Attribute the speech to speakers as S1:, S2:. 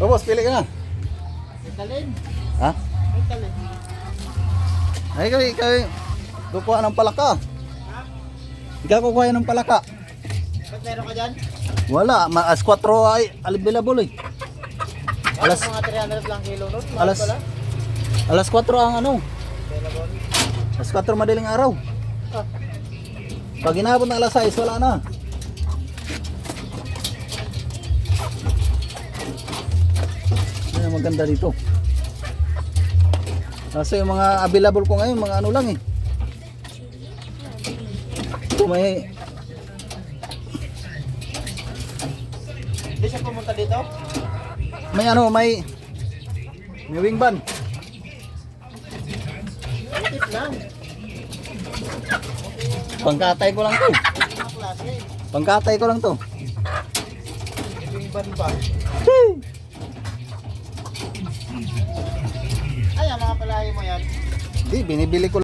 S1: O boss, pili ka na.
S2: Talin.
S1: Ha?
S2: May talin.
S1: Ay, ikaw kukuha ng palaka. Ikaw kukuha ng palaka.
S2: Ba't meron ka dyan?
S1: Wala, alas 4 ay available eh.
S2: Alas
S1: Alas,
S2: mga 300 lang kilo nun. Mahal
S1: alas,
S2: pala.
S1: alas 4 ang ano.
S2: Available.
S1: Alas 4 madaling araw.
S2: Ah,
S1: Pag inabot ng alas 6, wala na. Yan ang maganda dito. Kasi yung mga available ko ngayon, mga ano lang eh. Ito may,
S2: Hindi siya pumunta dito?
S1: may ano, may wing ban.
S2: Tip lang.
S1: Pangkatay ko lang to.
S2: Mga klase.
S1: Pangkatay ko lang to.
S2: Yung ban pa.
S1: Hey!
S2: Ay, ang mga palahi mo yan.
S1: Di, binibili ko